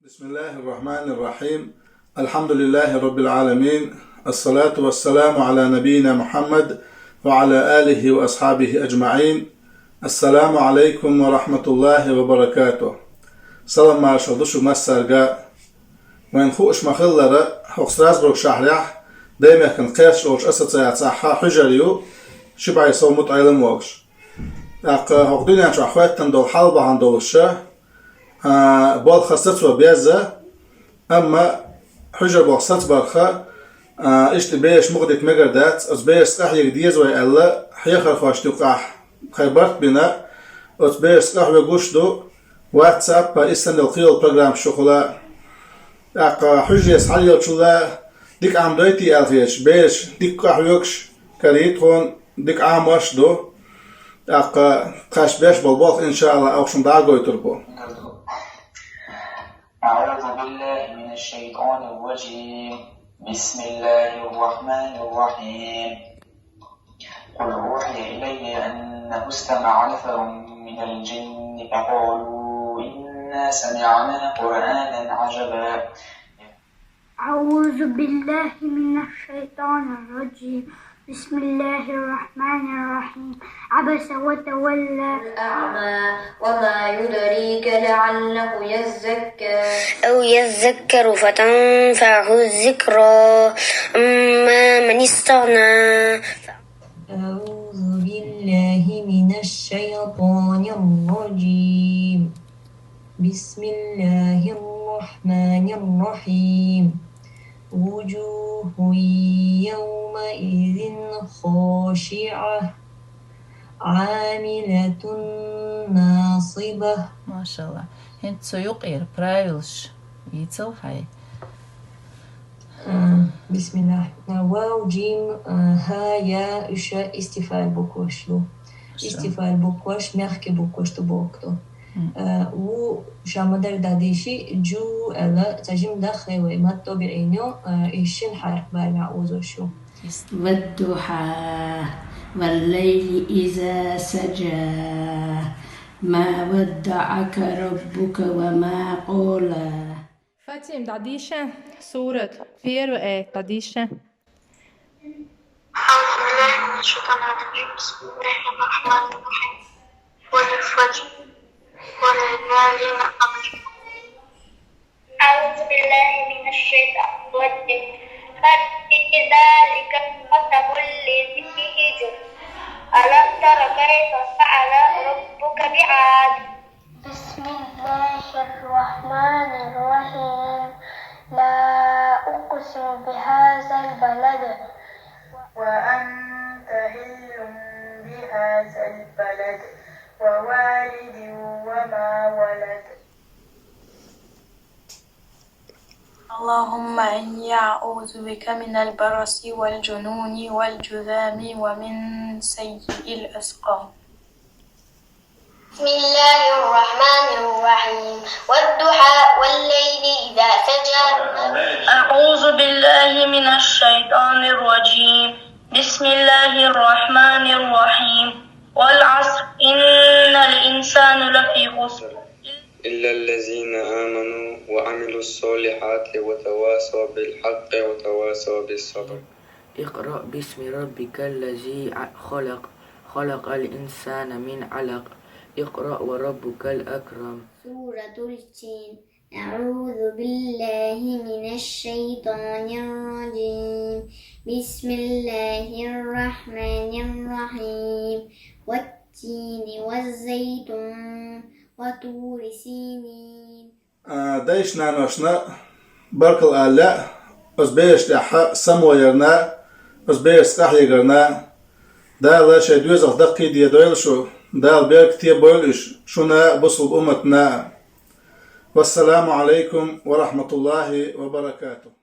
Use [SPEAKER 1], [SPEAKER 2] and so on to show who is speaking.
[SPEAKER 1] بسم الله الرحمن الرحيم. الحمد لله رب العالمين. الصلاة والسلام على نبينا محمد وعلى آله وأصحابه أجمعين. السلام عليكم ورحمة الله وبركاته. سلام مارشال دوشو مسارقا وين خوش مخلرة حقسرازبرق شهريح دايما كان قيرش اوش أسطيات صحا حجريو شبعي صومت عيلم ووش هقدوني عن شعخواتن دول حلبة عن دول الشاه بول خاصته بيزة أما حجر بوصات برخا اشتباش مغدك مقردات أزباش صحيح جديز ويألا حيخر خوش تقاح خيبرت بنا أزباش صح ويقوشدو واتساب بإسان القيل برنامج شغلا حجر يسحل يوتشلا ديك عم دويتي ألغيش باش ديك قحويوكش كريتون ديك عام واشدو قاش باش بالبوط إن شاء الله أوشن داغو يتربو.
[SPEAKER 2] أعوذ بالله من الشيطان الرجيم. بسم الله الرحمن الرحيم. قل أوحي إلي أنه استمع نفر من الجن فقالوا إنا سمعنا قرآنا عجبا.
[SPEAKER 3] أعوذ بالله من الشيطان الرجيم. بسم الله الرحمن الرحيم. عبس وتولى
[SPEAKER 4] الأعمى وما يدريك لعله يزكى
[SPEAKER 5] أو يذكر فتنفعه الذكرى أما من استغنى.
[SPEAKER 6] أعوذ بالله من الشيطان الرجيم. بسم الله الرحمن الرحيم. وجوه يومئذ خاشعة عاملة ناصبة.
[SPEAKER 7] ما شاء الله. Hent zo ook правильш. Iets هاي.
[SPEAKER 6] بسم الله. واو جيم ها يا إشاء استفال بوكوشلو. استفال بوكوش ميخكي بوكوش تبوكتو. و شامدر داديشي جو ألا تجيم داخل وما تبعينه إيشين حرف بارع وزوشو.
[SPEAKER 8] والضحى والليل إذا سجى ما ودعك ربك وما قلى.
[SPEAKER 9] Fatim dadiše surat первая آية dadiše.
[SPEAKER 3] أعوذ بالله من الشيطان الرجيم. بسم الله الرحمن الرحيم. والفجر والليالي العشر. أعوذ بالله من الشيطان الرجيم. فلذلك القسم الذي هجر. ألم تر كيف فعل ربك بعاد. بسم الله الرحمن الرحيم. لا أقسم بهذا البلد
[SPEAKER 10] وأنت حل بهذا البلد ووالد وما ولد. اللهم إني أعوذ بك من البرص والجنون والجذام ومن سيء الأسقام.
[SPEAKER 5] بسم الله الرحمن الرحيم. والضحى والليل إذا سجى.
[SPEAKER 10] أعوذ بالله من الشيطان الرجيم. بسم الله الرحمن الرحيم. والعصر إن الإنسان لفي خسر
[SPEAKER 11] إلا الذين آمنوا وعملوا الصالحات وتواصوا بالحق وتواصوا بالصبر.
[SPEAKER 12] اقرأ باسم ربك الذي خلق الإنسان من علق. اقرأ وربك الأكرم.
[SPEAKER 4] سورة التين. أعوذ بالله من الشيطان الرجيم. بسم الله الرحمن الرحيم. والتين والزيتون وطور سينين.
[SPEAKER 1] دايش نانوشنا بركل آلا أزبيش لحا سمويرنا أزبيش سحيقرنا دالا شايدوز أخدقي دي دويلشو دال بيرك تي بويلش شنا بصل أمتنا. والسلام عليكم ورحمة الله وبركاته.